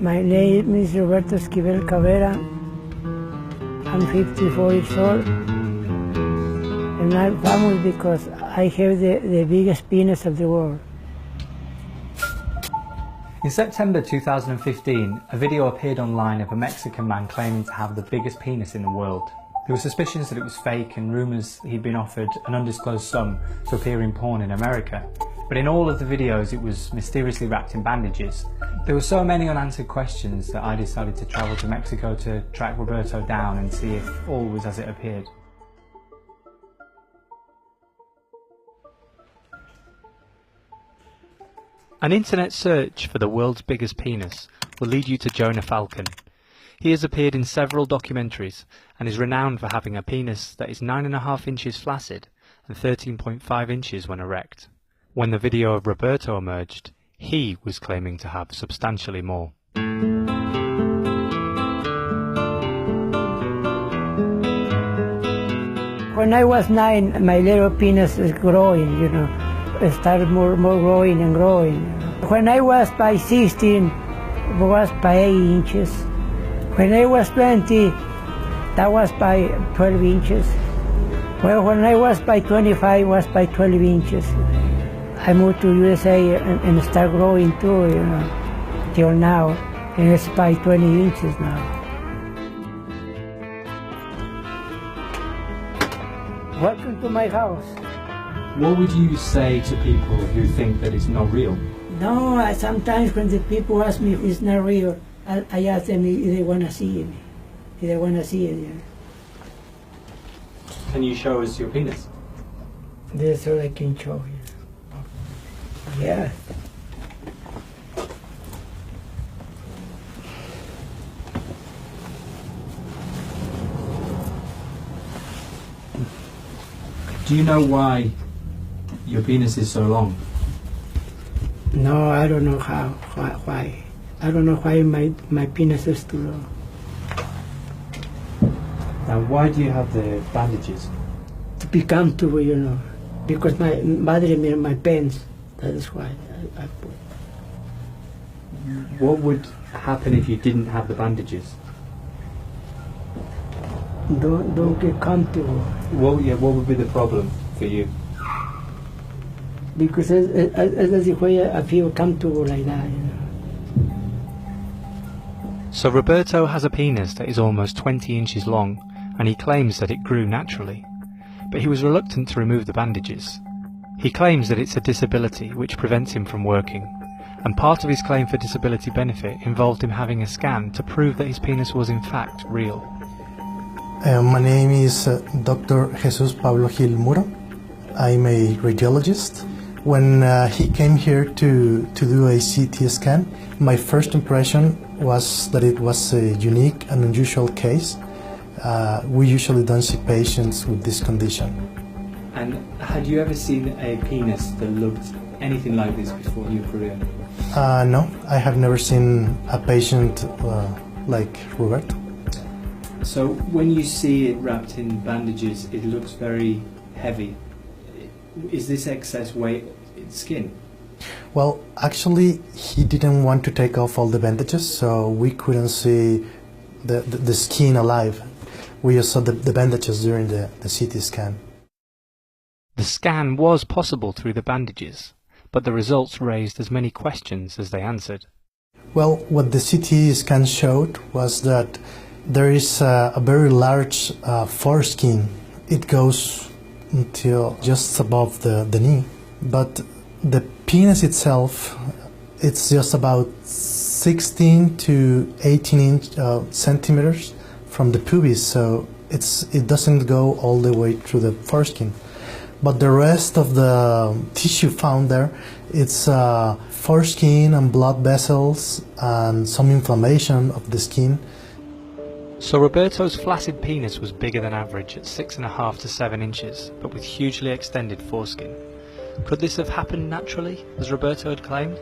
My name is Roberto Esquivel Cabrera. I'm 54 years old. And I'm famous because I have the biggest penis of the world. In September 2015, a video appeared online of a Mexican man claiming to have the biggest penis in the world. There were suspicions that it was fake and rumours he'd been offered an undisclosed sum to appear in porn in America. But in all of the videos it was mysteriously wrapped in bandages. There were so many unanswered questions that I decided to travel to Mexico to track Roberto down and see if all was as it appeared. An internet search for the world's biggest penis will lead you to Jonah Falcon. He has appeared in several documentaries and is renowned for having a penis that is 9.5 inches flaccid and 13.5 inches when erect. When the video of Roberto emerged, he was claiming to have substantially more. When I was 9, my little penis is growing, you know. It started more growing and growing. When I was by 16, it was by 8 inches. When I was 20, that was by 12 inches. Well, when I was by 25, it was by 12 inches. I moved to USA and start growing too, you know, till now. And it's by 20 inches now. Welcome to my house. What would you say to people who think that it's not real? No, sometimes when the people ask me if it's not real, I ask them if they want to see it. If they want to see it, yeah. Can you show us your penis? This is all I can show you. Yeah. Do you know why your penis is so long? No, I don't know why. I don't know why my penis is too long. Now, why do you have the bandages? To be comfortable, you know, because my bothering me my pants. That is why I put. What would happen if you didn't have the bandages? Don't get comfortable. What would be the problem for you? Because that's the way I feel comfortable like that, you know. So Roberto has a penis that is almost 20 inches long, and he claims that it grew naturally. But he was reluctant to remove the bandages. He claims that it's a disability which prevents him from working, and part of his claim for disability benefit involved him having a scan to prove that his penis was in fact real. My name is Dr. Jesus Pablo Gil Muro. I'm a radiologist. When he came here to do a CT scan, my first impression was that it was a unique and unusual case. We usually don't see patients with this condition. And had you ever seen a penis that looked anything like this before in your career? No, I have never seen a patient like Roberto. So when you see it wrapped in bandages, it looks very heavy. Is this excess weight in skin? Well, actually, he didn't want to take off all the bandages, so we couldn't see the skin alive. We just saw the bandages during the CT scan. The scan was possible through the bandages, but the results raised as many questions as they answered. Well, what the CT scan showed was that there is a very large foreskin. It goes until just above the knee. But the penis itself, it's just about 16 to 18 centimeters from the pubis, so it doesn't go all the way through the foreskin. But the rest of the tissue found there, it's foreskin and blood vessels and some inflammation of the skin. So Roberto's flaccid penis was bigger than average at 6.5 to 7 inches, but with hugely extended foreskin. Could this have happened naturally, as Roberto had claimed?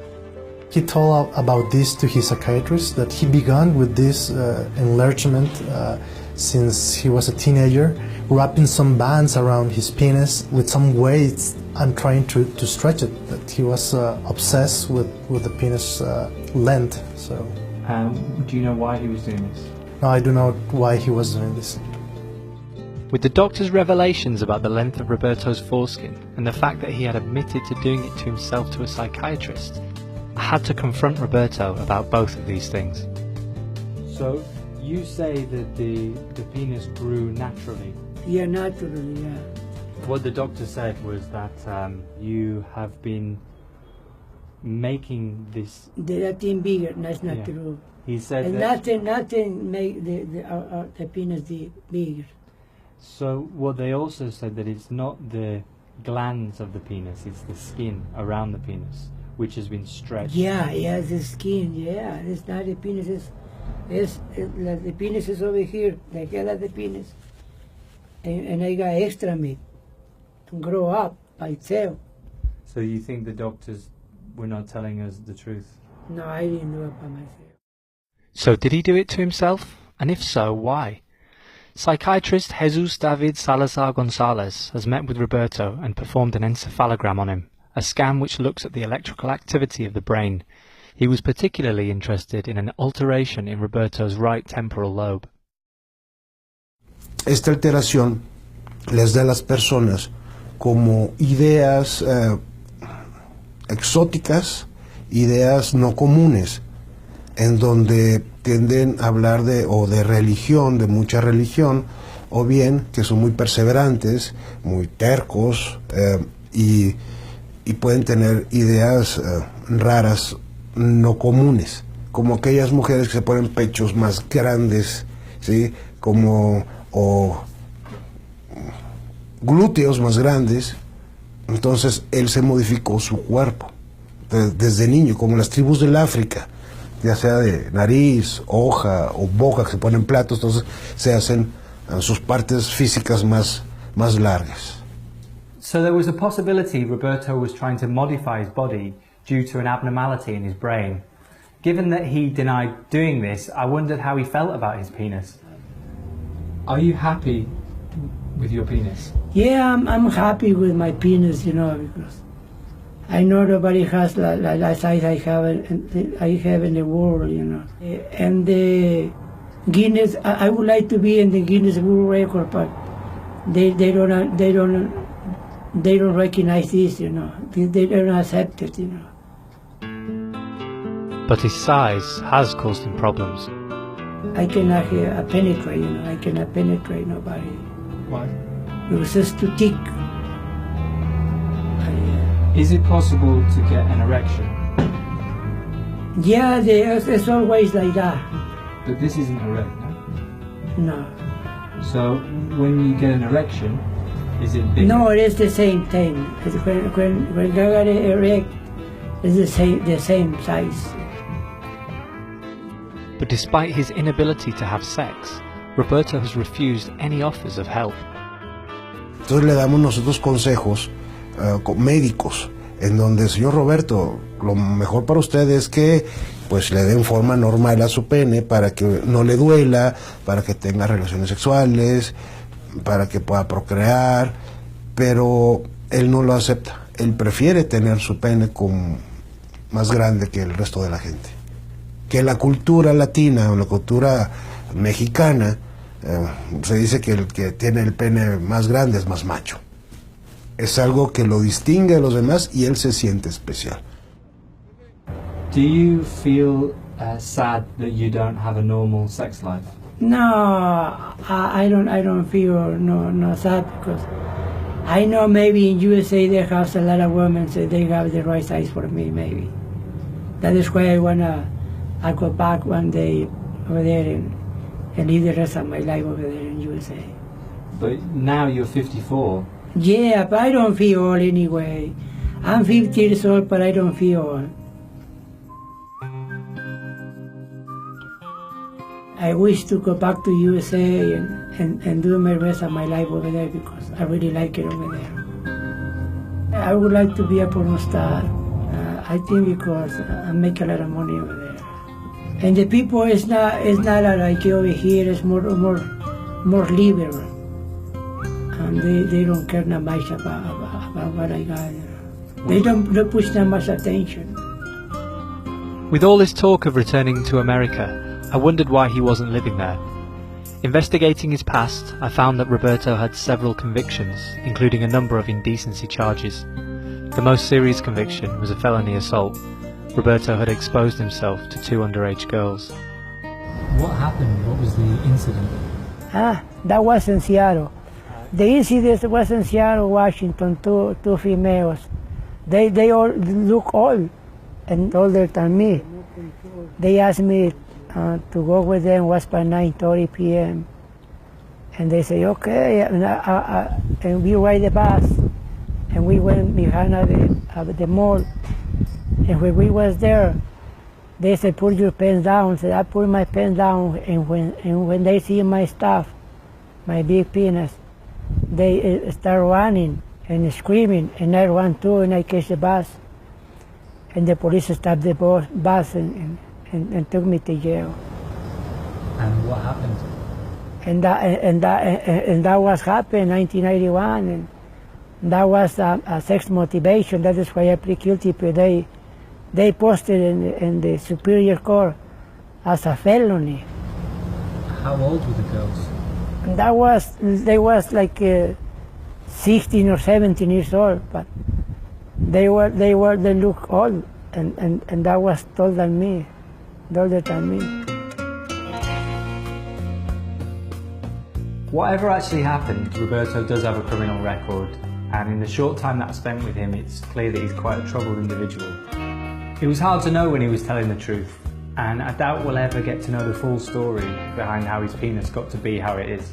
He told about this to his psychiatrist, that he began with this enlargement since he was a teenager, wrapping some bands around his penis with some weights and trying to stretch it. That he was obsessed with the penis length. So. Do you know why he was doing this? No, I do not know why he was doing this. With the doctor's revelations about the length of Roberto's foreskin and the fact that he had admitted to doing it to himself to a psychiatrist, I had to confront Roberto about both of these things. So, you say that the penis grew naturally? Yeah, naturally, yeah. What the doctor said was that you have been making this... That thing bigger, that's not Yeah. true. He said And that... nothing make the penis bigger. So what they also said that it's not the glands of the penis, it's the skin around the penis, which has been stretched. Yeah, yeah, the skin, yeah. It's not the penis, the penis is over here, the head of the penis. And I got extra meat and grow up by itself. So you think the doctors were not telling us the truth? No, I didn't do it by myself. So did he do it to himself? And if so, why? Psychiatrist Jesus David Salazar Gonzalez has met with Roberto and performed an encephalogram on him, a scan which looks at the electrical activity of the brain. He was particularly interested in an alteration in Roberto's right temporal lobe. Esta alteración les da a las personas como ideas exóticas, ideas no comunes, en donde tienden a hablar de religión, de mucha religión, o bien que son muy perseverantes, muy tercos, y pueden tener ideas raras, no comunes, como aquellas mujeres que se ponen pechos más grandes, ¿sí? O glúteos más grandes. Entonces él se modificó su cuerpo desde niño, como las tribus del África, ya sea de nariz, hoja o boca, que se ponen platos, entonces se hacen sus partes físicas más largas. So there was a possibility Roberto was trying to modify his body due to an abnormality in his brain. Given that he denied doing this, I wondered how he felt about his penis. Are you happy with your penis? Yeah, I'm happy with my penis, because I know nobody has the size I have in the world, And the Guinness, I would like to be in the Guinness World Record, but they don't recognize this, They don't accept it, But his size has caused him problems. I cannot penetrate, I cannot penetrate nobody. Why? Because it's too thick. Is it possible to get an erection? Yeah, it's always like that. But this isn't erect, no? No. So when you get an erection, is it bigger? No, it is the same thing. When I got it erect, it's the same size. But despite his inability to have sex, Roberto has refused any offers of help. Entonces le damos nosotros consejos médicos, en donde, señor Roberto, lo mejor para usted es que pues le den forma normal a su pene para que no le duela, para que tenga relaciones sexuales, para que pueda procrear, pero él no lo acepta. Él prefiere tener su pene más grande que el resto de la gente. Que la cultura latina o la cultura mexicana se dice que el que tiene el pene más grande es más macho. Es algo que lo distingue de los demás y él se siente especial. Do you feel sad that you don't have a normal sex life? No, I don't feel no sad, because I know maybe in USA they have a lot of women, so they have the right size for me, maybe. That is why I go back one day over there and live the rest of my life over there in USA. But now you're 54. Yeah, but I don't feel old anyway. I'm 50 years old, but I don't feel old. I wish to go back to USA and do the rest of my life over there, because I really like it over there. I would like to be a porn star. I think because I make a lot of money over there. And the people is not like over here. It's more liberal. And they don't care that much about what I got. They don't push that much attention. With all this talk of returning to America, I wondered why he wasn't living there. Investigating his past, I found that Roberto had several convictions, including a number of indecency charges. The most serious conviction was a felony assault. Roberto had exposed himself to 2 underage girls. What happened? What was the incident? That was in Seattle. The incident was in Seattle, Washington, two females. They all look old and older than me. They asked me to go with them, was by 9:30 p.m. And they say, okay, and we ride the bus, and we went behind the mall. And when we was there, they said, put your pens down. I said, I put my pen down, and when they see my stuff, my big penis, they start running and screaming, and I run too, and I catch the bus. And the police stopped the bus and took me to jail. And what happened? And that was happened in 1991, and that was a sex motivation. That is why I plead guilty. But they posted in the Superior Court as a felony. How old were the girls? And they was like 16 or 17 years old, but they look old, and that was older than me. Whatever actually happened, Roberto does have a criminal record, and in the short time that I spent with him, it's clear that he's quite a troubled individual. It was hard to know when he was telling the truth, and I doubt we'll ever get to know the full story behind how his penis got to be how it is.